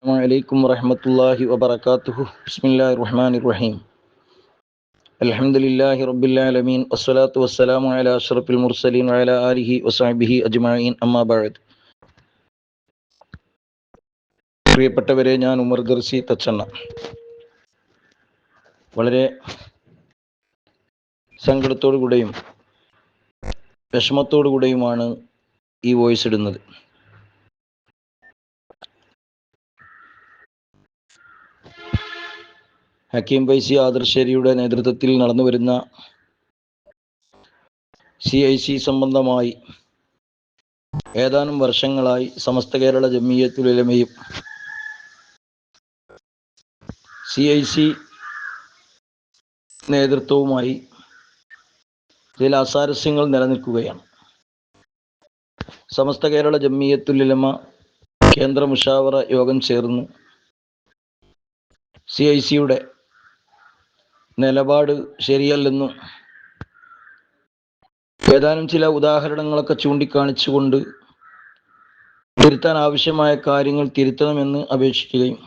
عليكم ورحمة الله وبركاته. بسم الله الرحمن الرحيم. الحمد لله رب العالمين والصلاة والسلام على أشرف المرسلين وعلى آله وصحبه أجمعين أما بعد. പ്രിയപ്പെട്ടവരെ, ഞാൻ ഉമർ ദർസി തച്ചണ്ണ. വളരെ സങ്കടത്തോടു കൂടെയും വിഷമത്തോടു കൂടെയുമാണ് ഈ വോയിസ് ഇടുന്നത്. ഹക്കീം ഫൈസി ആദർശേരിയുടെ നേതൃത്വത്തിൽ നടന്നു വരുന്ന CIC സംബന്ധമായി ഏതാനും വർഷങ്ങളായി സമസ്ത കേരള ജമിയത്തുൽ ഉലമയും CIC നേതൃത്വവുമായി ചില അസാരസ്യങ്ങൾ നിലനിൽക്കുകയാണ്. സമസ്ത കേരള ജമിയത്തുൽ ഉലമ കേന്ദ്ര മുഷാവറ യോഗം ചേർന്ന് CICയുടെ നിലപാട് ശരിയല്ലെന്നും ഏതാനും ചില ഉദാഹരണങ്ങളൊക്കെ ചൂണ്ടിക്കാണിച്ചുകൊണ്ട് തിരുത്താൻ ആവശ്യമായ കാര്യങ്ങൾ തിരുത്തണമെന്ന് അപേക്ഷിക്കുകയും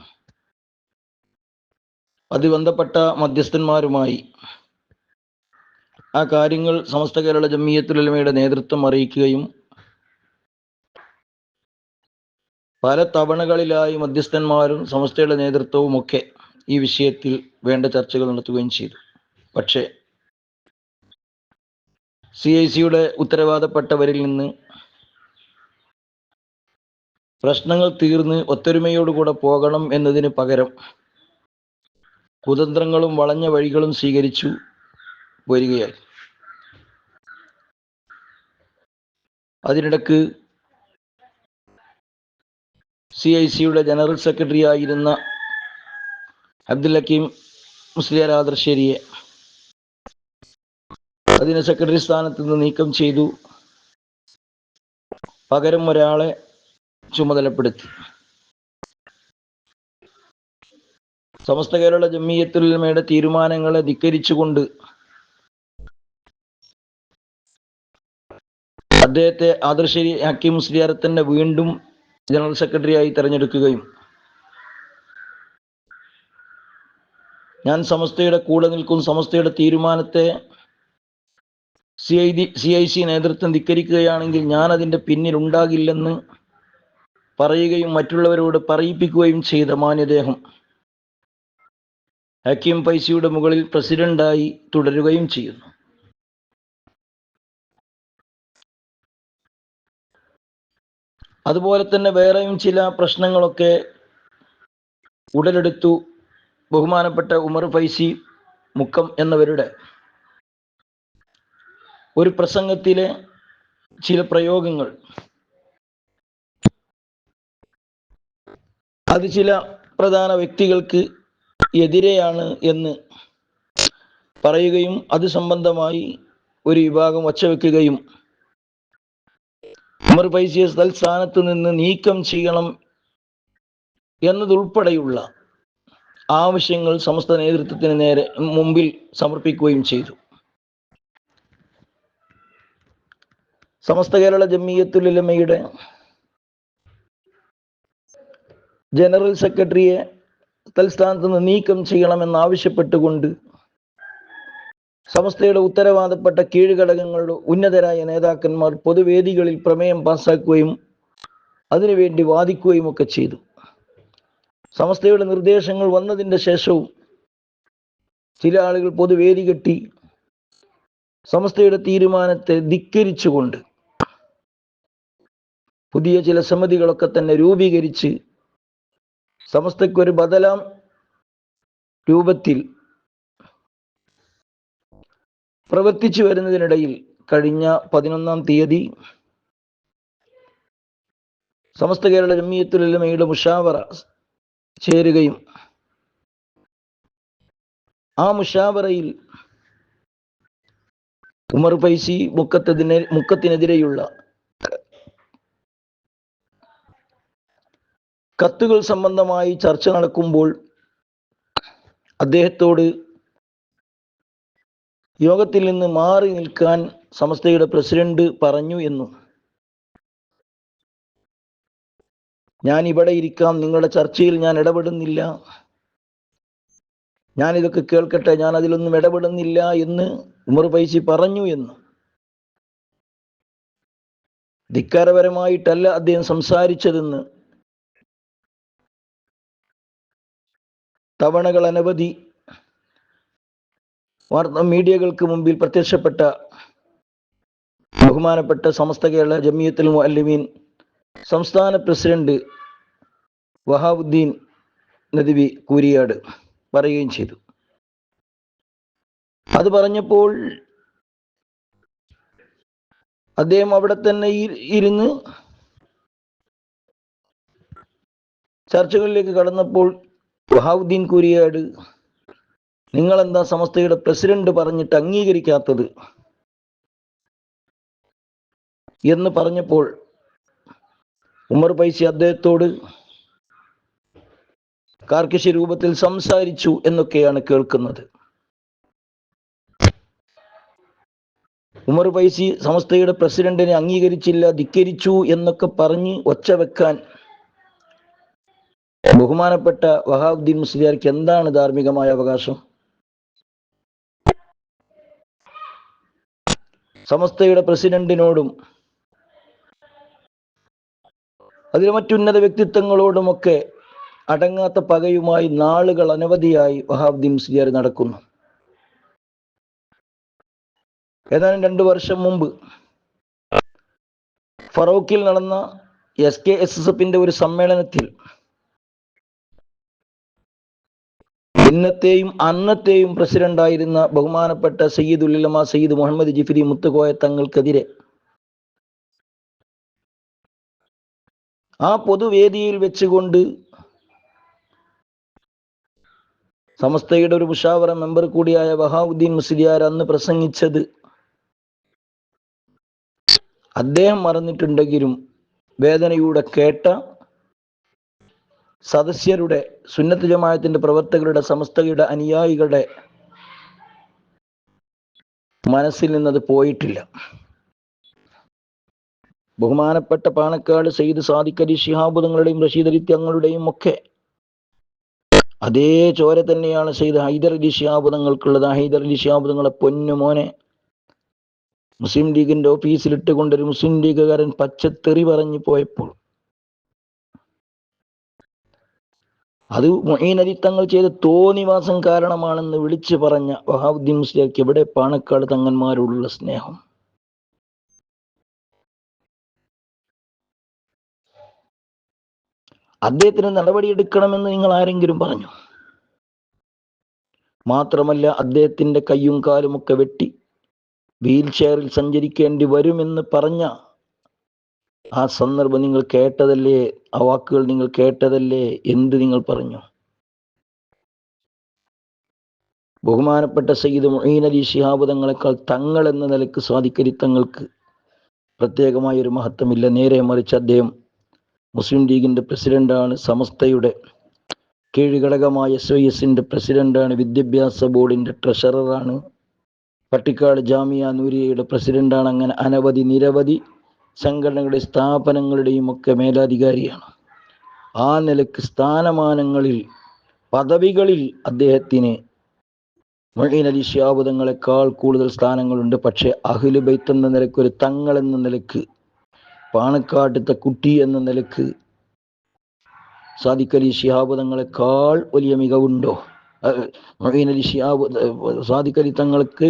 അത് ബന്ധപ്പെട്ട മധ്യസ്ഥന്മാരുമായി ആ കാര്യങ്ങൾ സമസ്ത കേരള ജമിയത്തുൽ ഉലമയുടെ നേതൃത്വം അറിയിക്കുകയും പല തവണകളിലായി മധ്യസ്ഥന്മാരും സമസ്തയുടെ നേതൃത്വവുമൊക്കെ ഈ വിഷയത്തിൽ വേണ്ട ചർച്ചകൾ നടത്തുകയും ചെയ്തു. പക്ഷേ CICയുടെ ഉത്തരവാദപ്പെട്ടവരിൽ നിന്ന് പ്രശ്നങ്ങൾ തീർന്ന് ഒത്തൊരുമയോടുകൂടെ പോകണം എന്നതിന് പകരം കുതന്ത്രങ്ങളും വളഞ്ഞ വഴികളും സ്വീകരിച്ചു വരികയായി. അതിനിടക്ക് CICയുടെ ജനറൽ സെക്രട്ടറി ആയിരുന്ന അബ്ദുൽ ഹക്കീം മുസ്ലിയാർ ആദർശേരിയെ അതിന് സെക്രട്ടറി സ്ഥാനത്ത് നിന്ന് നീക്കം ചെയ്തു. പകരം ഒരാളെ ചുമതലപ്പെടുത്തി. സമസ്ത കേരള ജമിയത്തുൽ ഉലമയുടെ തീരുമാനങ്ങളെ ധിക്കരിച്ചുകൊണ്ട് അദ്ദേഹത്തെ ആദർശേരി ഹക്കീം മുസ്ലിയാരെ തന്നെ വീണ്ടും ജനറൽ സെക്രട്ടറിയായി തെരഞ്ഞെടുക്കുകയും ഞാൻ സമസ്തയുടെ കൂടെ നിൽക്കും, സമസ്തയുടെ തീരുമാനത്തെ CIC നേതൃത്വം ധിക്കരിക്കുകയാണെങ്കിൽ ഞാൻ അതിൻ്റെ പിന്നിൽ ഉണ്ടാകില്ലെന്ന് പറയുകയും മറ്റുള്ളവരോട് പറയിപ്പിക്കുകയും ചെയ്ത മാന്യദേഹം ഹക്കീം ഫൈസിയുടെ മുകളിൽ പ്രസിഡന്റായി തുടരുകയും ചെയ്യുന്നു. അതുപോലെ തന്നെ വേറെയും ചില പ്രശ്നങ്ങളൊക്കെ ഉടലെടുത്തു. ബഹുമാനപ്പെട്ട ഉമർ ഫൈസി മുക്കം എന്നവരുടെ ഒരു പ്രസംഗത്തിലെ ചില പ്രയോഗങ്ങൾ അത് ചില പ്രധാന വ്യക്തികൾക്ക് എതിരെയാണ് എന്ന് പറയുകയും അത് സംബന്ധമായി ഒരു വിഭാഗം ഒച്ചവെക്കുകയും ഉമർ ഫൈസിയെ തൽസ്ഥാനത്ത് നിന്ന് നീക്കം ചെയ്യണം എന്നതുൾപ്പെടെയുള്ള ആവശ്യങ്ങൾ സമസ്ത നേതൃത്വത്തിന് മുമ്പിൽ സമർപ്പിക്കുകയും ചെയ്തു. സമസ്ത കേരള ജമിയത്തുൽ ഉലമയുടെ ജനറൽ സെക്രട്ടറിയെ തൽസ്ഥാനത്ത് നിന്ന് നീക്കം ചെയ്യണമെന്നാവശ്യപ്പെട്ടുകൊണ്ട് സമസ്തയുടെ ഉത്തരവാദപ്പെട്ട കീഴ്ഘടകങ്ങളുടെ ഉന്നതരായ നേതാക്കന്മാർ പൊതുവേദികളിൽ പ്രമേയം പാസാക്കുകയും അതിനുവേണ്ടി വാദിക്കുകയും ഒക്കെ ചെയ്തു. സമസ്തയുടെ നിർദ്ദേശങ്ങൾ വന്നതിൻ്റെ ശേഷവും ചില ആളുകൾ പൊതുവേദി കെട്ടി സമസ്തയുടെ തീരുമാനത്തെ ധിക്കരിച്ചുകൊണ്ട് പുതിയ ചില സമിതികളൊക്കെ തന്നെ രൂപീകരിച്ച് സമസ്തയ്ക്ക് ഒരു ബദലാം രൂപത്തിൽ പ്രവർത്തിച്ചു വരുന്നതിനിടയിൽ കഴിഞ്ഞ 11-ാം തീയതി സമസ്ത കേരള ജമിയത്തുൽ ഉലമയുടെ മുഷാവറ ചേരുകയും ആ മുഷാവറയിൽ ഉമർ ഫൈസി മുക്കത്തിനെതിരെയുള്ള കത്തുകൾ സംബന്ധമായി ചർച്ച നടക്കുമ്പോൾ അദ്ദേഹത്തോട് യോഗത്തിൽ നിന്ന് മാറി നിൽക്കാൻ സമസ്തയുടെ പ്രസിഡന്റ് പറഞ്ഞു എന്നും ഞാൻ ഇവിടെ ഇരിക്കാം, നിങ്ങളുടെ ചർച്ചയിൽ ഞാൻ ഇടപെടുന്നില്ല, ഞാനിതൊക്കെ കേൾക്കട്ടെ, ഞാൻ അതിലൊന്നും ഇടപെടുന്നില്ല എന്ന് ഉമർ ഫൈസി പറഞ്ഞു എന്ന്. ധിക്കാരപരമായിട്ടല്ല അദ്ദേഹം സംസാരിച്ചതെന്ന് തവണകൾ അനവധി വാർത്താ മീഡിയകൾക്ക് മുമ്പിൽ പ്രത്യക്ഷപ്പെട്ട ബഹുമാനപ്പെട്ട സമസ്ത കേരള ജമിയത്തുൽ മുഅല്ലിമീൻ സംസ്ഥാന പ്രസിഡന്റ് വഹാബുദ്ദീൻ നദ്വി കൂരിയാട് പറയുകയും ചെയ്തു. അത് പറഞ്ഞപ്പോൾ അദ്ദേഹം അവിടെ തന്നെ ഇരുന്ന് ചർച്ചകളിലേക്ക് കടന്നപ്പോൾ വഹാബുദ്ദീൻ കൂരിയാട്, നിങ്ങളെന്താ സമസ്തയുടെ പ്രസിഡന്റ് പറഞ്ഞിട്ട് അംഗീകരിക്കാത്തത് എന്ന് പറഞ്ഞപ്പോൾ ഉമർ ഫൈസി അദ്ദേഹത്തോട് കാർക്കശ രൂപത്തിൽ സംസാരിച്ചു എന്നൊക്കെയാണ് കേൾക്കുന്നത്. ഉമർ ഫൈസി സമസ്തയുടെ പ്രസിഡന്റിനെ അംഗീകരിച്ചില്ല, ധിക്കരിച്ചു എന്നൊക്കെ പറഞ്ഞ് ഒച്ച വെക്കാൻ ബഹുമാനപ്പെട്ട വഹാബുദ്ദീൻ മുസ്ലിയാർക്ക് എന്താണ് ധാർമ്മികമായ അവകാശം? സമസ്തയുടെ പ്രസിഡന്റിനോടും അതിലെ മറ്റുന്നത വ്യക്തിത്വങ്ങളോടുമൊക്കെ അടങ്ങാത്ത പകയുമായി നാളുകൾ അനവധിയായി വഹാബുദ്ദീൻ മുസ്ലിയാർ നടക്കുന്നു. ഏതാനും 2 വർഷം മുമ്പ് ഫറൂഖിൽ നടന്ന SKSSFന്റെ ഒരു സമ്മേളനത്തിൽ ഇന്നത്തെയും അന്നത്തെയും പ്രസിഡന്റായിരുന്ന ബഹുമാനപ്പെട്ട സയ്യിദുൽ ഉലമ സയ്യിദ് മുഹമ്മദ് ജിഫ്രി മുത്തുകോയ തങ്ങൾക്കെതിരെ ആ പൊതുവേദിയിൽ വെച്ചുകൊണ്ട് സമസ്തയുടെ ഒരു മുഷാവറ മെമ്പർ കൂടിയായ വഹാബുദ്ദീൻ മുസ്ലിയാർ അന്ന് പ്രസംഗിച്ചത് അദ്ദേഹം മറന്നിട്ടുണ്ടെങ്കിലും വേദനയോടെ കേട്ട സദസ്യരുടെ, സുന്നത്ത് ജമാഅത്തിന്റെ പ്രവർത്തകരുടെ, സമസ്തയുടെ അനുയായികളുടെ മനസ്സിൽ നിന്നത് പോയിട്ടില്ല. ബഹുമാനപ്പെട്ട പാണക്കാട് സയ്യിദ് സാദിഖ് അലി ശിഹാബ് തങ്ങളുടെയും റഷീദ് അലി തങ്ങളുടെയും ഒക്കെ അതേ ചോര തന്നെയാണ് സയ്യിദ് ഹൈദർ അലി ശിഹാബ് തങ്ങൾക്കുള്ളത്. ഹൈദർ അലി ശിഹാബ് തങ്ങളെ പൊന്നുമോനെ മുസ്ലിം ലീഗിന്റെ ഓഫീസിലിട്ടുകൊണ്ടൊരു മുസ്ലിം ലീഗുകാരൻ പച്ചത്തെറി പറഞ്ഞു പോയപ്പോൾ അത് മൊയ്ൻ അലി തങ്ങൾ ചെയ്ത തോന്നിവാസം കാരണമാണെന്ന് വിളിച്ചു പറഞ്ഞ വഹാബുദ്ദീൻ മുസ്ലിയാർക്ക് എവിടെ പാണക്കാട് തങ്ങന്മാരോടുള്ള സ്നേഹം? അദ്ദേഹത്തിന് നടപടിയെടുക്കണമെന്ന് നിങ്ങൾ ആരെങ്കിലും പറഞ്ഞു? മാത്രമല്ല, അദ്ദേഹത്തിന്റെ കയ്യും കാലുമൊക്കെ വെട്ടി വീൽ ചെയറിൽ സഞ്ചരിക്കേണ്ടി വരുമെന്ന് പറഞ്ഞ ആ സന്ദർഭം നിങ്ങൾ കേട്ടതല്ലേ? ആ വാക്കുകൾ നിങ്ങൾ കേട്ടതല്ലേ? എന്ത് നിങ്ങൾ പറഞ്ഞു? ബഹുമാനപ്പെട്ട സയ്യിദ് മൊയ്ൻ അലി ശിഹാബ് തങ്ങളെക്കാൾ തങ്ങൾ എന്ന നിലക്ക് സാദിഖ് അലി തങ്ങൾക്ക് പ്രത്യേകമായ ഒരു മഹത്വമില്ല. നേരെ മറിച്ച് അദ്ദേഹം മുസ്ലിം ലീഗിന്റെ പ്രസിഡന്റാണ്, സമസ്തയുടെ കീഴ്ഘടകമായ SYSന്റെ പ്രസിഡന്റാണ്, വിദ്യാഭ്യാസ ബോർഡിന്റെ ട്രഷററാണ്, പട്ടിക്കാട് ജാമിയ നൂരിയയുടെ പ്രസിഡന്റാണ്. അങ്ങനെ അനവധി നിരവധി സംഘടനകളുടെ സ്ഥാപനങ്ങളുടെയും ഒക്കെ മേലധികാരിയാണ്. ആ നിലക്ക് സ്ഥാനമാനങ്ങളിൽ, പദവികളിൽ അദ്ദേഹത്തിന് മൊയ്ൻ അലി ശിഹാബ് തങ്ങളെക്കാൾ കൂടുതൽ സ്ഥാനങ്ങളുണ്ട്. പക്ഷെ അഹ്ലു ബൈത്ത് എന്ന നിലക്ക്, ഒരു തങ്ങൾ എന്ന നിലക്ക്, പാണക്കാട്ടത്തെ കുട്ടി എന്ന നിലക്ക് സാദിഖ് അലി ശിഹാബ് തങ്ങളെക്കാൾ വലിയ മികവുണ്ടോ? മൊയ്ൻ അലി ശിഹാബ്, സാദിഖ് അലി തങ്ങൾക്ക്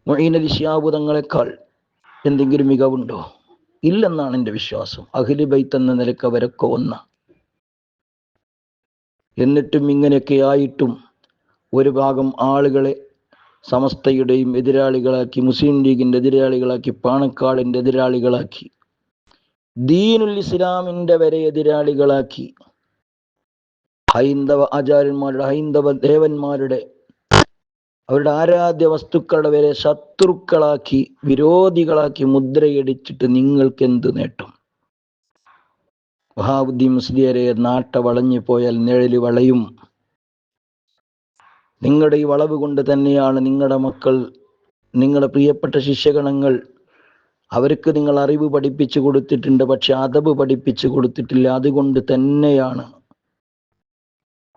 മൊയ്ൻ അലി ശിഹാബ് തങ്ങളെക്കാൾ എന്തെങ്കിലും മികവുണ്ടോ? ഇല്ലെന്നാണ് എൻ്റെ വിശ്വാസം. അഹ്ലു ബൈത്ത് എന്ന നിലക്ക് അവരൊക്കെ ഒന്ന. എന്നിട്ടും ഇങ്ങനെയൊക്കെ ആയിട്ടും ഒരു ഭാഗം ആളുകളെ സമസ്തയുടെയും എതിരാളികളാക്കി, മുസ്ലിം ലീഗിന്റെ എതിരാളികളാക്കി, പാണക്കാടിന്റെ എതിരാളികളാക്കി, ദീനുൽ ഇസ്ലാമിന്റെ വരെ എതിരാളികളാക്കി, ഹൈന്ദവ ആചാര്യന്മാരുടെ, ഹൈന്ദവ ദേവന്മാരുടെ, അവരുടെ ആരാധ്യ വസ്തുക്കളുടെ വരെ ശത്രുക്കളാക്കി, വിരോധികളാക്കി മുദ്രയടിച്ചിട്ട് നിങ്ങൾക്ക് എന്ത് നേട്ടം? വഹാബുദ്ദീൻ മുസ്ലിയാരെ, നാട്ട വളഞ്ഞു പോയാൽ നിഴല് വളയും. നിങ്ങളുടെ ഈ വളവ് കൊണ്ട് തന്നെയാണ് നിങ്ങളുടെ മക്കൾ, നിങ്ങളുടെ പ്രിയപ്പെട്ട ശിഷ്യഗണങ്ങൾ അവർക്ക് നിങ്ങൾ അറിവ് പഠിപ്പിച്ചു കൊടുത്തിട്ടുണ്ട്, പക്ഷെ അദബ് പഠിപ്പിച്ചു കൊടുത്തിട്ടില്ല. അതുകൊണ്ട് തന്നെയാണ്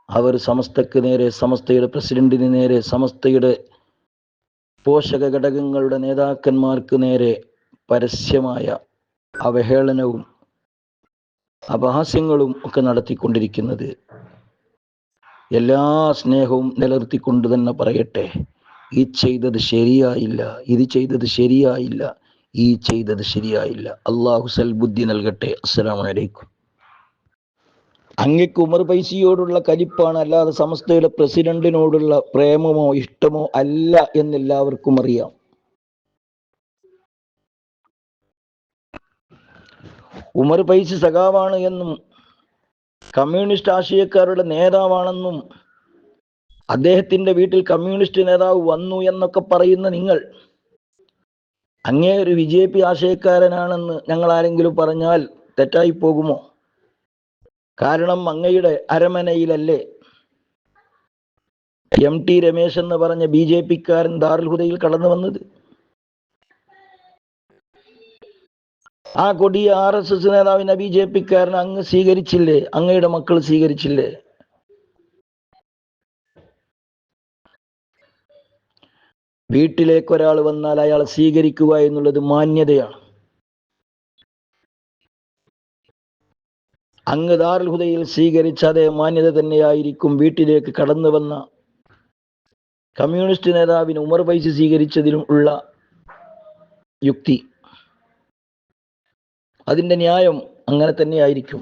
അവർ സമസ്തക്ക് നേരെ, സമസ്തയുടെ പ്രസിഡന്റിന് നേരെ, സമസ്തയുടെ പോഷക ഘടകങ്ങളുടെ നേതാക്കന്മാർക്ക് നേരെ പരസ്യമായ അവഹേളനവും അപഹാസ്യങ്ങളും ഒക്കെ നടത്തിക്കൊണ്ടിരിക്കുന്നത്. എല്ലാ സ്നേഹവും നിലനിർത്തിക്കൊണ്ട് തന്നെ പറയട്ടെ, ഈ ചെയ്തത് ശരിയായില്ല, ഇത് ചെയ്തത് ശരിയായില്ല, ഈ ചെയ്തത് ശരിയായില്ല. അള്ളാഹു സൽബുദ്ധി നൽകട്ടെ. അസ്സലാമു അലൈക്കും. അങ്ങക്ക് ഉമർ ഫൈസിയോടുള്ള കലിപ്പാണ്, അല്ലാതെ സമസ്തയുടെ പ്രസിഡന്റിനോടുള്ള പ്രേമമോ ഇഷ്ടമോ അല്ല എന്നെല്ലാവർക്കും അറിയാം. ഉമർ ഫൈസി സഖാവാണ് എന്നും കമ്മ്യൂണിസ്റ്റ് ആശയക്കാരുടെ നേതാവാണെന്നും അദ്ദേഹത്തിന്റെ വീട്ടിൽ കമ്മ്യൂണിസ്റ്റ് നേതാവ് വന്നു എന്നൊക്കെ പറയുന്ന നിങ്ങൾ, അങ്ങേ ഒരു BJP ആശയക്കാരനാണെന്ന് ഞങ്ങൾ ആരെങ്കിലും പറഞ്ഞാൽ തെറ്റായി പോകുമോ? കാരണം അങ്ങയുടെ അരമനയിലല്ലേ MT രമേശ് എന്ന് പറഞ്ഞ BJP-ക്കാരൻ ദാറുൽ ഹുദയിൽ കടന്നു വന്നത്? ആ കൊടിയ RSS നേതാവിനെ BJP-ക്കാരൻ അങ്ങ് സ്വീകരിച്ചില്ലേ? അങ്ങയുടെ മക്കൾ സ്വീകരിച്ചില്ലേ? വീട്ടിലേക്ക് ഒരാൾ വന്നാൽ അയാൾ സ്വീകരിക്കുക എന്നുള്ളത് മാന്യതയാണ്. അങ്ങ് ദാറുൽ ഹുദയിൽ സ്വീകരിച്ച അതേ മാന്യത തന്നെയായിരിക്കും വീട്ടിലേക്ക് കടന്നു വന്ന കമ്മ്യൂണിസ്റ്റ് നേതാവിന് ഉമർ ഫൈസി സ്വീകരിച്ചതിനും ഉള്ള യുക്തി. അതിന്റെ ന്യായം അങ്ങനെ തന്നെയായിരിക്കും.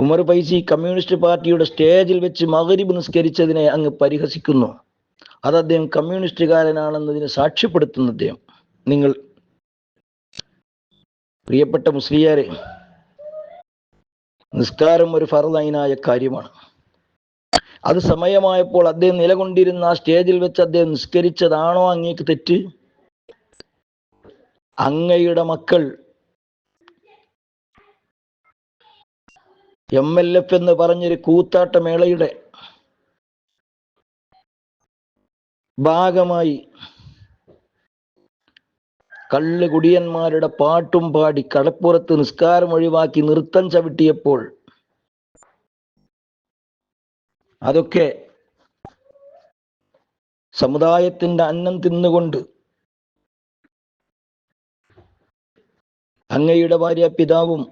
ഉമർ ഫൈസി കമ്മ്യൂണിസ്റ്റ് പാർട്ടിയുടെ സ്റ്റേജിൽ വെച്ച് മഗ്‌രിബ് നിസ്കരിച്ചതിനെ അങ്ങ് പരിഹസിക്കുന്നു. അത് അദ്ദേഹം കമ്മ്യൂണിസ്റ്റുകാരനാണെന്നതിന് സാക്ഷ്യപ്പെടുത്തുന്ന അദ്ദേഹം. നിങ്ങൾ പ്രിയപ്പെട്ട മുസ്ലിയാരെ, നിസ്കാരം ഒരു ഫർദ് ഐനായ കാര്യമാണ്. അത് സമയമായപ്പോൾ അദ്ദേഹം നിലകൊണ്ടിരുന്ന ആ സ്റ്റേജിൽ വെച്ച് അദ്ദേഹം നിസ്കരിച്ചതാണോ അങ്ങേക്ക് തെറ്റ്? അങ്ങയുടെ മക്കൾ MLF എന്ന് പറഞ്ഞൊരു കൂത്താട്ട മേളയുടെ ഭാഗമായി കള്ളുകുടിയന്മാരുടെ പാട്ടും പാടി കടപ്പുറത്ത് നിസ്കാരം ഒഴിവാക്കി നൃത്തം ചവിട്ടിയപ്പോൾ അതൊക്കെ സമുദായത്തിന്റെ അന്നം തിന്നുകൊണ്ട് അങ്ങയുടെ ഭാര്യ പിതാവും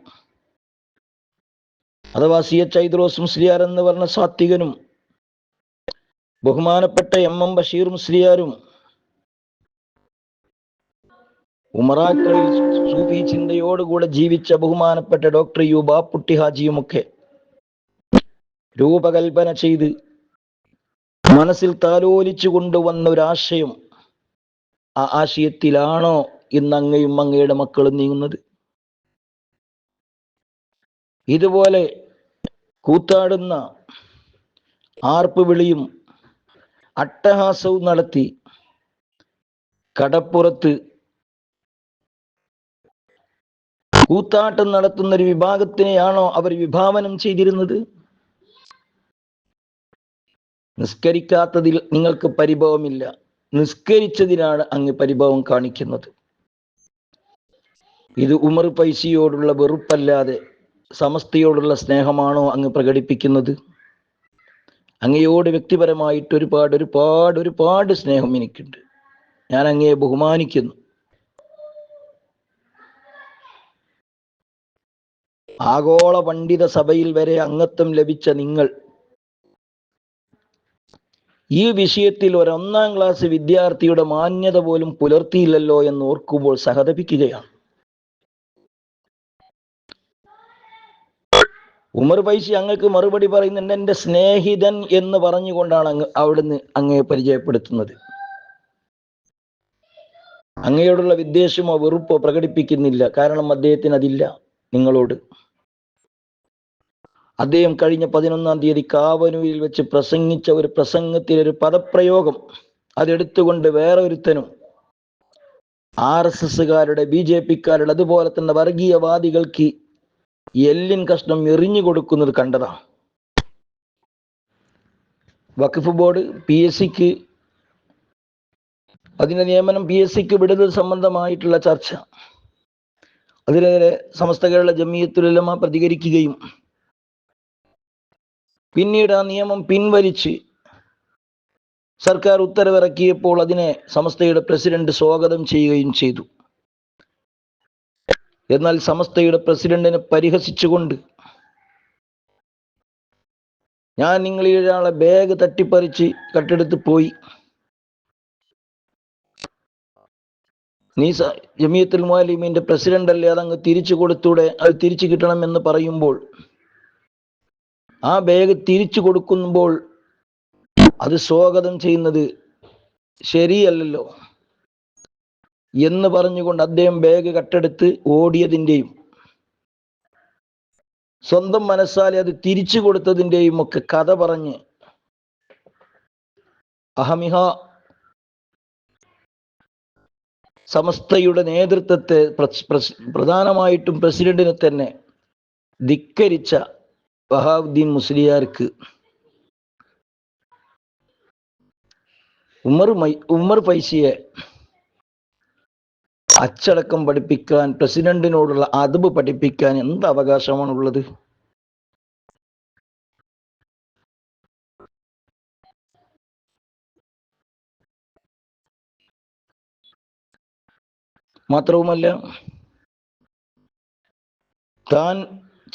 അഥവാ CH ഐദ്രോസ് മുസ്ലിയാർ എന്ന് പറഞ്ഞ സാത്വികനും ബഹുമാനപ്പെട്ട MM ബഷീർ മുസ്ലിയാരും ഉമറാക്കളിൽ സൂഫി ചിന്തയോടുകൂടെ ജീവിച്ച ബഹുമാനപ്പെട്ട ഡോക്ടർ യു ബാപ്പുട്ടി ഹാജിയുമൊക്കെ രൂപകൽപ്പന ചെയ്ത് മനസ്സിൽ താലോലിച്ചു കൊണ്ടുവന്ന ഒരാശയം, ആ ആശയത്തിലാണോ ഇന്ന് അങ്ങയും അങ്ങയുടെ മക്കളും നീങ്ങുന്നത്? ഇതുപോലെ കൂത്താടുന്ന ആർപ്പ് വിളിയും അട്ടഹാസവും നടത്തി കടപ്പുറത്ത് കൂത്താട്ടം നടത്തുന്ന ഒരു വിഭാഗത്തിനെയാണോ അവർ വിഭാവനം ചെയ്തിരുന്നത്? നിസ്കരിക്കാത്തതിൽ നിങ്ങൾക്ക് പരിഭവമില്ല, നിസ്കരിച്ചതിനാണ് അങ്ങ് പരിഭവം കാണിക്കുന്നത്. ഇത് ഉമർ ഫൈസിയോടുള്ള വെറുപ്പല്ലാതെ സമസ്തയോടുള്ള സ്നേഹമാണോ അങ്ങ് പ്രകടിപ്പിക്കുന്നത്? അങ്ങയോട് വ്യക്തിപരമായിട്ട് ഒരുപാട് സ്നേഹം എനിക്കുണ്ട്. ഞാൻ അങ്ങയെ ബഹുമാനിക്കുന്നു. ആഗോള പണ്ഡിത സഭയിൽ വരെ അംഗത്വം ലഭിച്ച നിങ്ങൾ ഈ വിഷയത്തിൽ ഒരു 1-ാം ക്ലാസ് വിദ്യാർത്ഥിയുടെ മാന്യത പോലും പുലർത്തിയില്ലല്ലോ എന്ന് ഓർക്കുമ്പോൾ സഹതപിക്കുകയാണ്. ഉമർ ഫൈസി അങ്ങക്ക് മറുപടി പറയുന്നുണ്ട്, എൻ്റെ സ്നേഹിതൻ എന്ന് പറഞ്ഞുകൊണ്ടാണ് അവിടുന്ന് അങ്ങയെ പരിചയപ്പെടുത്തുന്നത്. അങ്ങയോടുള്ള വിദ്വേഷമോ വെറുപ്പോ പ്രകടിപ്പിക്കുന്നില്ല. കാരണം അദ്ദേഹത്തിന് അതില്ല നിങ്ങളോട്. അദ്ദേഹം കഴിഞ്ഞ 11-ാം തീയതി കാവനൂരിൽ വെച്ച് പ്രസംഗിച്ച ഒരു പ്രസംഗത്തിലൊരു പദപ്രയോഗം അതെടുത്തുകൊണ്ട് വേറെ ഒരുത്തനും RSSകാരുടെ BJP-ക്കാരുടെ അതുപോലെ തന്നെ വർഗീയവാദികൾക്ക് എല്ലിൻ കഷ്ണം എറിഞ്ഞു കൊടുക്കുന്നത് കണ്ടതാ. വഖഫ് ബോർഡ് PSCക്ക് അതിൻ്റെ നിയമനം PSCക്ക് വിടുതൽ സംബന്ധമായിട്ടുള്ള ചർച്ച. അതിനെതിരെ സമസ്ത കേരള ജമിയത്തുൽ ഉലമ പ്രതികരിക്കുകയും പിന്നീട് ആ നിയമം പിൻവലിച്ച് സർക്കാർ ഉത്തരവിറക്കിയപ്പോൾ അതിനെ സമസ്തയുടെ പ്രസിഡന്റ് സ്വാഗതം ചെയ്യുകയും ചെയ്തു. എന്നാൽ സമസ്തയുടെ പ്രസിഡന്റിനെ പരിഹസിച്ചുകൊണ്ട്, ഞാൻ നിങ്ങളിൽ ഒരാളെ ബാഗ് തട്ടിപ്പറിച്ച് കട്ടെടുത്ത് പോയി, നീ ജമിയത്തുൽ മുഅല്ലിമീന്റെ പ്രസിഡന്റ് അല്ലേ, അതങ്ങ് തിരിച്ചു കൊടുത്തൂടെ, അത് തിരിച്ചു കിട്ടണം എന്ന് പറയുമ്പോൾ ആ ബാഗ് തിരിച്ചു കൊടുക്കുമ്പോൾ അത് സ്വാഗതം ചെയ്യുന്നത് ശരിയല്ലല്ലോ എന്ന് പറഞ്ഞുകൊണ്ട് അദ്ദേഹം ബാഗ് കട്ടെടുത്ത് ഓടിയതിൻ്റെയും സ്വന്തം മനസ്സാലെ അത് തിരിച്ചു കൊടുത്തതിൻ്റെയും ഒക്കെ കഥ പറഞ്ഞ് അഹമിഹ സമസ്തയുടെ നേതൃത്വത്തെ, പ്രധാനമായിട്ടും പ്രസിഡന്റിനെ തന്നെ ധിക്കരിച്ച വഹാബുദ്ദീൻ മുസ്ലിയാർക്ക് ഉമർ ഫൈസിയെ അച്ചടക്കം പഠിപ്പിക്കാൻ, പ്രസിഡന്റിനോടുള്ള അദബ് പഠിപ്പിക്കാൻ എന്ത് അവകാശമാണുള്ളത്? മാത്രവുമല്ല, താൻ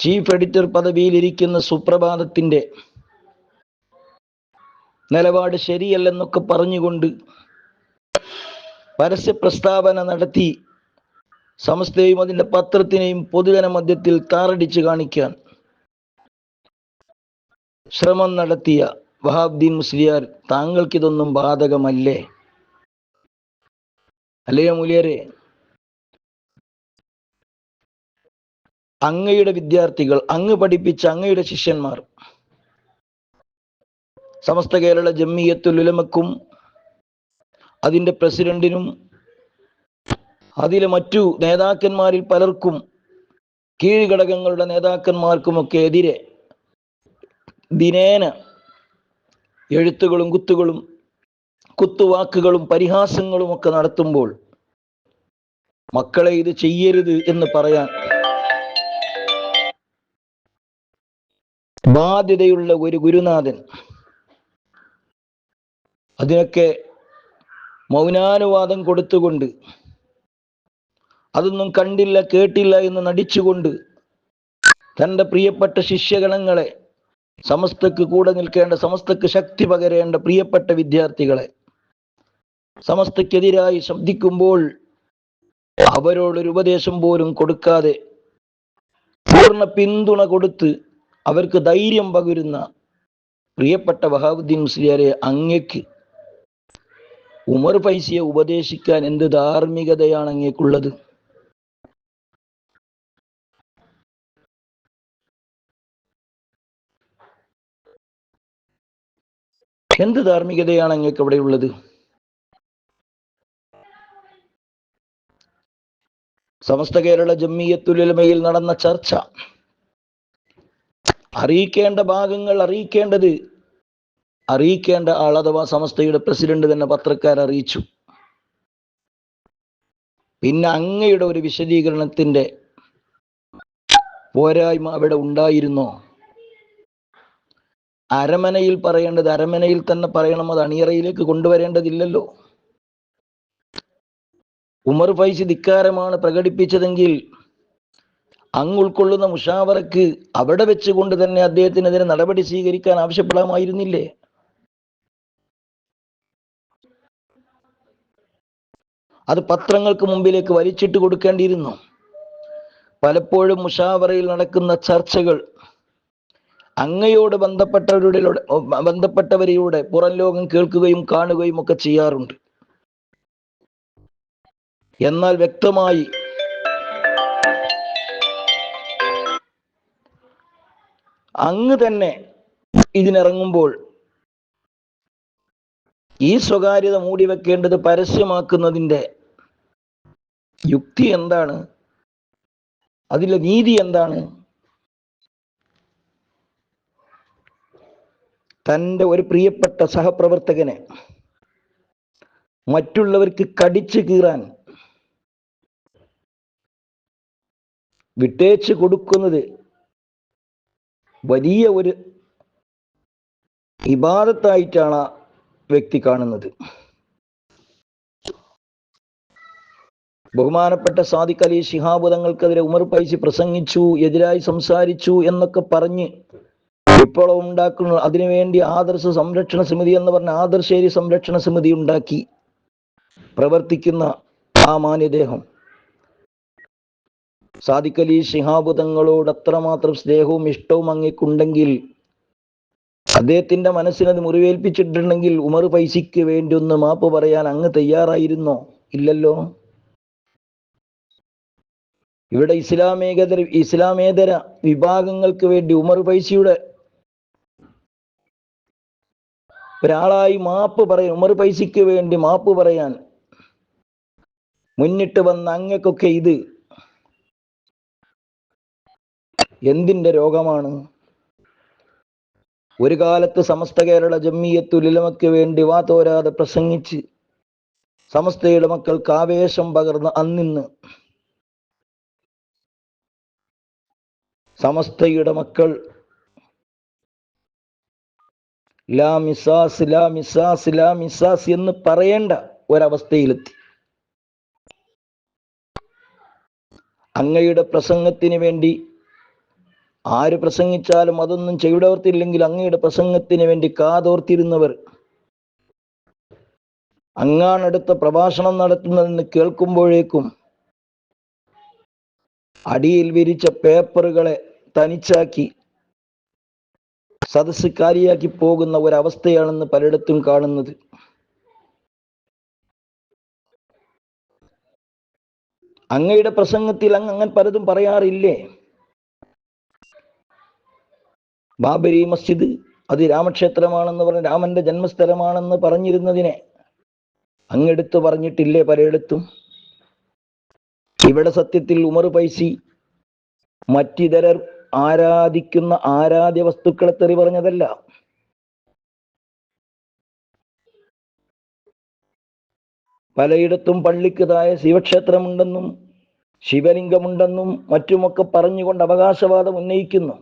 ചീഫ് എഡിറ്റർ പദവിയിലിരിക്കുന്ന സുപ്രഭാതത്തിന്റെ നിലപാട് ശരിയല്ലെന്നൊക്കെ പറഞ്ഞുകൊണ്ട് പരസ്യ പ്രസ്താവന നടത്തി സമസ്തയും അതിൻ്റെ പത്രത്തിനെയും പൊതുജന മധ്യത്തിൽ താറടിച്ച് കാണിക്കാൻ ശ്രമം നടത്തിയ വഹാബുദ്ദീൻ മുസ്ലിയാർ, താങ്കൾക്കിതൊന്നും ബാധകമല്ലേ? അല്ലയോ മൂല്യരെ, അങ്ങയുടെ വിദ്യാർത്ഥികൾ, അങ്ങ് പഠിപ്പിച്ച അങ്ങയുടെ ശിഷ്യന്മാർ സമസ്ത കേരള ജമിയത്തുൽ ഉലമക്കും അതിൻ്റെ പ്രസിഡന്റിനും അതിലെ മറ്റു നേതാക്കന്മാരിൽ പലർക്കും, കീഴ്ഘടകങ്ങളുടെ നേതാക്കന്മാർക്കുമൊക്കെ എതിരെ ദിനേന എഴുത്തുകളും കുത്തുവാക്കുകളും പരിഹാസങ്ങളും ഒക്കെ നടത്തുമ്പോൾ മക്കളെ ഇത് ചെയ്യരുത് എന്ന് പറയാൻ ബാധ്യതയുള്ള ഒരു ഗുരുനാഥൻ അതിനൊക്കെ മൗനാനുവാദം കൊടുത്തുകൊണ്ട്, അതൊന്നും കണ്ടില്ല കേട്ടില്ല എന്ന് നടിച്ചുകൊണ്ട് തൻ്റെ പ്രിയപ്പെട്ട ശിഷ്യഗണങ്ങളെ, സമസ്തക്ക് കൂടെ നിൽക്കേണ്ട, സമസ്തക്ക് ശക്തി പകരേണ്ട പ്രിയപ്പെട്ട വിദ്യാർത്ഥികളെ സമസ്തക്കെതിരായി ശബ്ദിക്കുമ്പോൾ അവരോടൊരു ഉപദേശം പോലും കൊടുക്കാതെ പൂർണ്ണ പിന്തുണ കൊടുത്ത് അവർക്ക് ധൈര്യം പകരുന്ന പ്രിയപ്പെട്ട വഹാബുദ്ദീൻ മുസ്ലിയാരെ, അങ്ങേക്ക് ഉമർ ഫൈസിയെ ഉപദേശിക്കാൻ എന്ത് ധാർമ്മികതയാണ് അങ്ങേക്കുള്ളത്? എന്ത് ധാർമ്മികതയാണ് അങ്ങേക്ക് അവിടെയുള്ളത്? സമസ്ത കേരള ജമിയത്തുൽ ഉലമയിൽ നടന്ന ചർച്ച, അറിയിക്കേണ്ട ഭാഗങ്ങൾ അറിയിക്കേണ്ട ആൾ അഥവാ സമസ്തയുടെ പ്രസിഡന്റ് തന്നെ പത്രക്കാരെ അറിയിച്ചു. പിന്നെ അങ്ങയുടെ ഒരു വിശദീകരണത്തിന്റെ പോരായ്മ അവിടെ ഉണ്ടായിരുന്നോ? അരമനയിൽ പറയേണ്ടത് അരമനയിൽ തന്നെ പറയണം, അത് അണിയറയിലേക്ക് കൊണ്ടുവരേണ്ടതില്ലല്ലോ. ഉമർ ഫൈസി ധിക്കാരമാണ് പ്രകടിപ്പിച്ചതെങ്കിൽ അങ്ങ് ഉൾക്കൊള്ളുന്ന മുഷാവറക്ക് അവിടെ വെച്ചുകൊണ്ട് തന്നെ അദ്ദേഹത്തിനെതിരെ നടപടി സ്വീകരിക്കാൻ ആവശ്യപ്പെടാമായിരുന്നില്ലേ? അത് പത്രങ്ങൾക്ക് മുമ്പിലേക്ക് വലിച്ചിട്ട് കൊടുക്കേണ്ടിയിരുന്നു. പലപ്പോഴും മുഷാവറയിൽ നടക്കുന്ന ചർച്ചകൾ അങ്ങയോട് ബന്ധപ്പെട്ടവരിലൂടെ പുറം ലോകം കേൾക്കുകയും കാണുകയും ഒക്കെ ചെയ്യാറുണ്ട്. എന്നാൽ വ്യക്തമായി അങ്ങ് തന്നെ ഇതിനിറങ്ങുമ്പോൾ ഈ സ്വകാര്യത മൂടിവെക്കേണ്ടത് പരസ്യമാക്കുന്നതിൻ്റെ യുക്തി എന്താണ്? അതിലെ നീതി എന്താണ്? തൻ്റെ ഒരു പ്രിയപ്പെട്ട സഹപ്രവർത്തകനെ മറ്റുള്ളവർക്ക് കടിച്ചു കീറാൻ വിട്ടേച്ച് കൊടുക്കുന്നത് വലിയ ഒരു ഇബാദത്തായിട്ടാണ് ആ വ്യക്തി കാണുന്നത്. ബഹുമാനപ്പെട്ട സാദിഖ് അലി ശിഹാബ് തങ്ങൾക്കെതിരെ ഉമർ ഫൈസി പ്രസംഗിച്ചു, എതിരായി സംസാരിച്ചു എന്നൊക്കെ പറഞ്ഞ് വിപ്ലവം ഉണ്ടാക്കുന്നു. അതിനുവേണ്ടി ആദർശ സംരക്ഷണ സമിതി എന്ന് പറഞ്ഞ ആദർശേരി സംരക്ഷണ സമിതി ഉണ്ടാക്കി പ്രവർത്തിക്കുന്ന ആ മാന്യദേഹം സാദിഖ് അലി ശിഹാബ് തങ്ങളോട് അത്രമാത്രം സ്നേഹവും ഇഷ്ടവും അങ്ങേക്കുണ്ടെങ്കിൽ, അദ്ദേഹത്തിന്റെ മനസ്സിനത് മുറിവേൽപ്പിച്ചിട്ടുണ്ടെങ്കിൽ ഉമർ ഫൈസിക്ക് വേണ്ടി ഒന്ന് മാപ്പ് പറയാൻ അങ്ങ് തയ്യാറായിരുന്നോ? ഇല്ലല്ലോ. ഇവിടെ ഇസ്ലാമേതര വിഭാഗങ്ങൾക്ക് വേണ്ടി ഉമർ ഫൈസിയുടെ ഒരാളായി മാപ്പ് പറയാൻ, ഉമർ ഫൈസിക്ക് വേണ്ടി മാപ്പ് പറയാൻ മുന്നിട്ട് വന്ന അങ്ങക്കൊക്കെ ഇത് എന്തിന്റെ രോഗമാണ്? ഒരു കാലത്ത് സമസ്ത കേരള ജംഇയ്യത്തുൽ ഉലമയ്ക്ക് വേണ്ടി വാതോരാതെ പ്രസംഗിച്ച് സമസ്തയുടെ മക്കൾക്ക് ആവേശം പകർന്ന് അന്നിന്ന് സമസ്തയുടെ മക്കൾ ലാ മിസാസ് ലാ മിസാസ് ലാ മിസാസ് എന്ന് പറയേണ്ട ഒരവസ്ഥയിലെത്തി. അങ്ങയുടെ പ്രസംഗത്തിന് വേണ്ടി ആര് പ്രസംഗിച്ചാലും അതൊന്നും ചെവിടോർത്തില്ലെങ്കിൽ അങ്ങയുടെ പ്രസംഗത്തിന് വേണ്ടി കാതോർത്തിരുന്നവർ അങ്ങാനടുത്ത പ്രഭാഷണം നടത്തുന്നതെന്ന് കേൾക്കുമ്പോഴേക്കും അടിയിൽ വിരിച്ച പേപ്പറുകളെ തനിച്ചാക്കി സദസ്സ് കാലിയാക്കി പോകുന്ന ഒരവസ്ഥയാണെന്ന് പലയിടത്തും കാണുന്നത്. അങ്ങയുടെ പ്രസംഗത്തിൽ അങ്ങനെ പലതും പറയാറില്ലേ? ബാബരി മസ്ജിദ് അത് രാമക്ഷേത്രമാണെന്ന് പറഞ്ഞ് രാമന്റെ ജന്മസ്ഥലമാണെന്ന് പറഞ്ഞിരുന്നതിനെ അങ്ങെടുത്ത് പറഞ്ഞിട്ടില്ലേ പലയിടത്തും? ഇവിടെ സത്യത്തിൽ ഉമർ ഫൈസി മറ്റിതരർ ആരാധിക്കുന്ന ആരാധ്യ വസ്തുക്കളെ തെറി പറഞ്ഞതല്ല. പലയിടത്തും പള്ളിക്ക് താഴെ ശിവക്ഷേത്രമുണ്ടെന്നും ശിവലിംഗമുണ്ടെന്നും മറ്റുമൊക്കെ പറഞ്ഞുകൊണ്ട് അവകാശവാദം ഉന്നയിക്കുന്നു.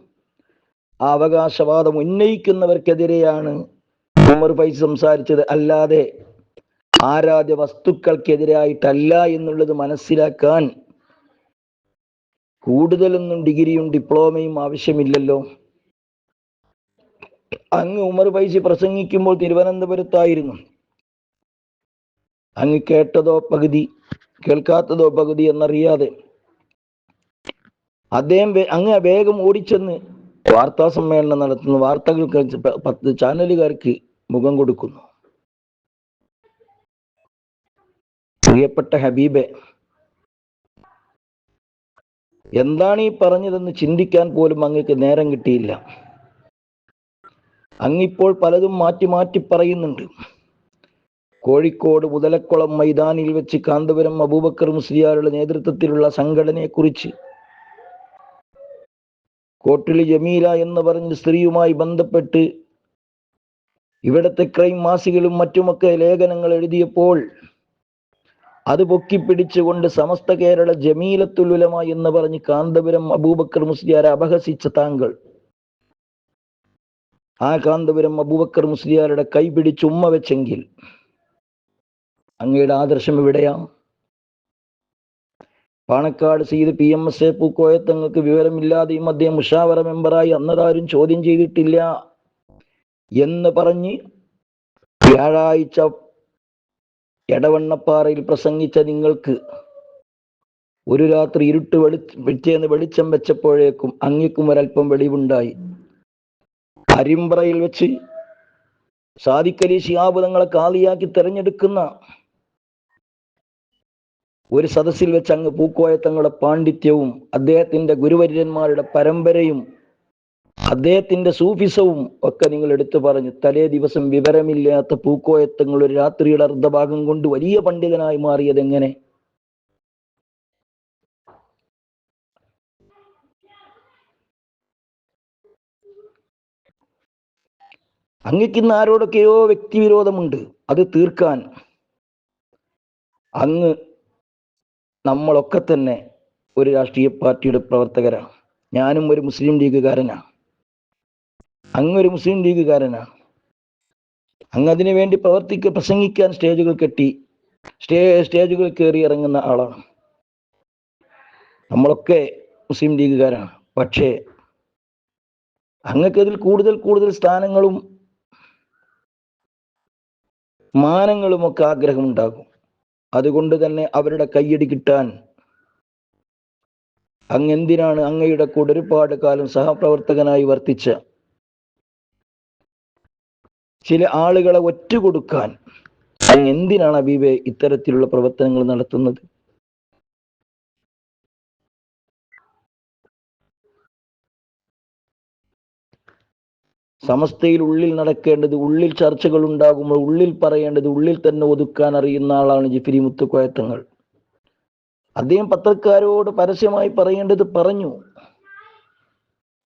ആ അവകാശവാദം ഉന്നയിക്കുന്നവർക്കെതിരെയാണ് ഉമർ ഫൈസി സംസാരിച്ചത്, അല്ലാതെ ആരാധ്യ വസ്തുക്കൾക്കെതിരായിട്ടല്ല എന്നുള്ളത് മനസ്സിലാക്കാൻ കൂടുതലൊന്നും ഡിഗ്രിയും ഡിപ്ലോമയും ആവശ്യമില്ലല്ലോ. അങ്ങ് ഉമർ ഫൈസി പ്രസംഗിക്കുമ്പോൾ തിരുവനന്തപുരത്തായിരുന്നു. അങ്ങ് കേട്ടതോ പകുതി കേൾക്കാത്തതോ പകുതി എന്നറിയാതെ അങ്ങ് വേഗം ഓടിച്ചെന്ന് വാർത്താ സമ്മേളനം നടത്തുന്നു, വാർത്തകൾക്ക് 10 ചാനലുകാർക്ക് മുഖം കൊടുക്കുന്നു. പ്രിയപ്പെട്ട ഹബീബെ, എന്താണ് ഈ പറഞ്ഞതെന്ന് ചിന്തിക്കാൻ പോലും അങ്ങക്ക് നേരം കിട്ടിയില്ല. അങ്ങിപ്പോൾ പലതും മാറ്റി മാറ്റി പറയുന്നുണ്ട്. കോഴിക്കോട് മുതലക്കുളം മൈതാനിൽ വെച്ച് കാന്തപുരം അബൂബക്കർ മുസ്ലിയാരുടെ നേതൃത്വത്തിലുള്ള സംഘടനയെക്കുറിച്ച് കോട്ടിളി ജമീല എന്ന് പറഞ്ഞ സ്ത്രീയുമായി ബന്ധപ്പെട്ട് ഇവിടത്തെ ക്രൈം മാസികളും മറ്റുമൊക്കെ ലേഖനങ്ങൾ എഴുതിയപ്പോൾ അത് പൊക്കിപ്പിടിച്ചുകൊണ്ട് സമസ്ത കേരള ജമീലത്തുൽ ഉലമ എന്ന് പറഞ്ഞ് കാന്തപുരം അബൂബക്കർ മുസ്ലിയാരെ അപഹസിച്ച താങ്കൾ ആ കാന്തപുരം അബൂബക്കർ മുസ്ലിയാരുടെ കൈ പിടിച്ച് ഉമ്മ വെച്ചെങ്കിൽ അങ്ങയുടെ ആദർശം എവിടെയാ? പാണക്കാട് സയ്യിദ് PMSA പൂക്കോയത്തങ്ങൾക്ക് വിവരമില്ലാതെയും അദ്ദേഹം മുഷാവറ മെമ്പറായി അന്നതാരും ചോദ്യം ചെയ്തിട്ടില്ല എന്ന് പറഞ്ഞ് വ്യാഴാഴ്ച എടവണ്ണപ്പാറയിൽ പ്രസംഗിച്ച നിങ്ങൾക്ക് ഒരു രാത്രി പിറ്റേന്ന് വെളിച്ചം വെച്ചപ്പോഴേക്കും അങ്ങേക്കും ഒരൽപ്പം വെളിവുണ്ടായി. അരിമ്പ്രയിൽ വെച്ച് സാദിഖ് അലി ശിഹാബ് തങ്ങളെ കാളിയാക്കി തെരഞ്ഞെടുക്കുന്ന ഒരു സദസ്സിൽ വെച്ച് അങ്ങ് പൂക്കോയ തങ്ങളുടെ പാണ്ഡിത്യവും അദ്ദേഹത്തിന്റെ ഗുരുവര്യന്മാരുടെ പരമ്പരയും അദ്ദേഹത്തിന്റെ സൂഫിസവും ഒക്കെ നിങ്ങൾ എടുത്തു പറഞ്ഞു. തലേ ദിവസം വിവരമില്ലാത്ത പൂക്കോയത്തങ്ങൾ ഒരു രാത്രിയുടെ അർദ്ധഭാഗം കൊണ്ട് വലിയ പണ്ഡിതനായി മാറിയത് എങ്ങനെ? അങ്ങക്കിന്ന് ആരോടൊക്കെയോ വ്യക്തിവിരോധമുണ്ട്, അത് തീർക്കാൻ അങ്ങ് നമ്മളൊക്കെ തന്നെ ഒരു രാഷ്ട്രീയ പാർട്ടിയുടെ പ്രവർത്തകരാണ്. ഞാനും ഒരു മുസ്ലിം ലീഗുകാരനാണ്. അങ്ങൊരു മുസ്ലിം ലീഗുകാരനാണ്. അങ്ങ് അതിനു വേണ്ടി പ്രസംഗിക്കാൻ സ്റ്റേജുകൾ കെട്ടി സ്റ്റേജുകൾ കയറി ഇറങ്ങുന്ന ആളാണ്. നമ്മളൊക്കെ മുസ്ലിം ലീഗുകാരാണ്. പക്ഷേ അങ്ങക്കതിൽ കൂടുതൽ സ്ഥാനങ്ങളും മാനങ്ങളുമൊക്കെ ആഗ്രഹമുണ്ടാകും. അതുകൊണ്ട് തന്നെ അവരുടെ കയ്യടി കിട്ടാൻ അങ്ങെന്തിനാണ് അങ്ങയുടെ കൂടെ ഒരുപാട് കാലം സഹപ്രവർത്തകനായി വർത്തിച്ച ചില ആളുകളെ ഒറ്റുകൊടുക്കാൻ എന്തിനാണ് ഹബീബെ ഇത്തരത്തിലുള്ള പ്രവർത്തനങ്ങൾ നടത്തുന്നത്? സമസ്തയിൽ ഉള്ളിൽ നടക്കേണ്ടത്, ഉള്ളിൽ ചർച്ചകൾ ഉണ്ടാകുമ്പോൾ ഉള്ളിൽ പറയേണ്ടത് ഉള്ളിൽ തന്നെ ഒതുക്കാൻ അറിയുന്ന ആളാണ് ജിഫ്രി മുത്തുക്കോയ തങ്ങൾ. അദ്ദേഹം പത്രക്കാരോട് പരസ്യമായി പറയേണ്ടത് പറഞ്ഞു.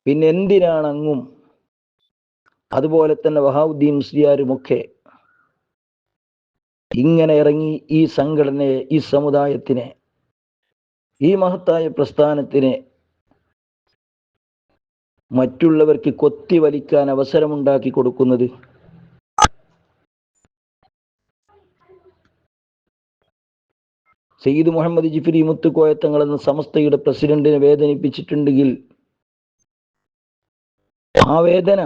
പിന്നെ എന്തിനാണ് അങ്ങും അതുപോലെ തന്നെ വഹാബുദ്ദീൻ മുസ്ലിയാരുമൊക്കെ ഇങ്ങനെ ഇറങ്ങി ഈ സംഘടനയെ, ഈ സമുദായത്തിനെ, ഈ മഹത്തായ പ്രസ്ഥാനത്തിനെ മറ്റുള്ളവർക്ക് കൊത്തി വലിക്കാൻ അവസരമുണ്ടാക്കി കൊടുക്കുന്നത്? സയ്യിദ് മുഹമ്മദ് ജിഫ്രി മുത്തുക്കോയ തങ്ങൾ എന്ന സമസ്തയുടെ പ്രസിഡന്റിനെ വേദനിപ്പിച്ചിട്ടുണ്ടെങ്കിൽ ആ വേദന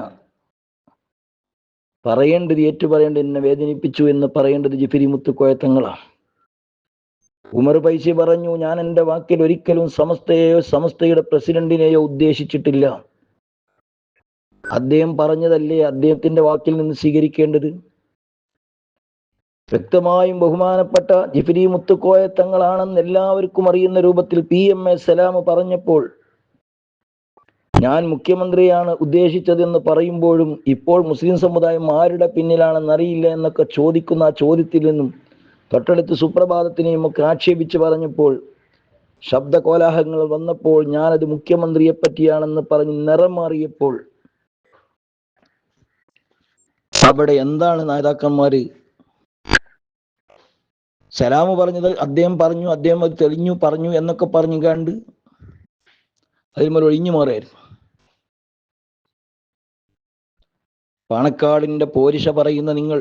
പറയേണ്ടത്, ഏറ്റുപറയേണ്ടത്, എന്നെ വേദനിപ്പിച്ചു എന്ന് പറയേണ്ടത് ജിഫ്രി മുത്തുക്കോയ തങ്ങളാണ്. ഉമർ പൈസി പറഞ്ഞു, ഞാൻ എൻ്റെ വാക്കിൽ ഒരിക്കലും സമസ്തയുടെ പ്രസിഡന്റിനെയോ ഉദ്ദേശിച്ചിട്ടില്ല. അദ്ദേഹം പറഞ്ഞതല്ലേ അദ്ദേഹത്തിന്റെ വാക്കിൽ നിന്ന് സ്വീകരിക്കേണ്ടത്? വ്യക്തമായും ബഹുമാനപ്പെട്ട ജിഫ്രി മുത്തുക്കോയ തങ്ങളാണെന്ന് എല്ലാവർക്കും അറിയുന്ന രൂപത്തിൽ PMA സലാം പറഞ്ഞപ്പോൾ ഞാൻ മുഖ്യമന്ത്രിയാണ് ഉദ്ദേശിച്ചതെന്ന് പറയുമ്പോഴും ഇപ്പോൾ മുസ്ലിം സമുദായം ആരുടെ പിന്നിലാണെന്നറിയില്ല എന്നൊക്കെ ചോദിക്കുന്ന ആ ചോദ്യത്തിൽ നിന്നും തൊട്ടടുത്ത് സുപ്രഭാതത്തിനെയും ഒക്കെ ആക്ഷേപിച്ച് പറഞ്ഞപ്പോൾ, ശബ്ദ കോലാഹലങ്ങൾ വന്നപ്പോൾ, ഞാനത് മുഖ്യമന്ത്രിയെ പറ്റിയാണെന്ന് പറഞ്ഞ് നിറം മാറിയപ്പോൾ അവിടെ എന്താണ് നേതാക്കന്മാര്? സലാമ് പറഞ്ഞത് അദ്ദേഹം പറഞ്ഞു, അദ്ദേഹം അത് തെളിഞ്ഞു പറഞ്ഞു എന്നൊക്കെ പറഞ്ഞു കണ്ട് അതിന്മേൽ ഒഴിഞ്ഞു മാറായിരുന്നു. പാണക്കാടിന്റെ പോരിശ പറയുന്ന നിങ്ങൾ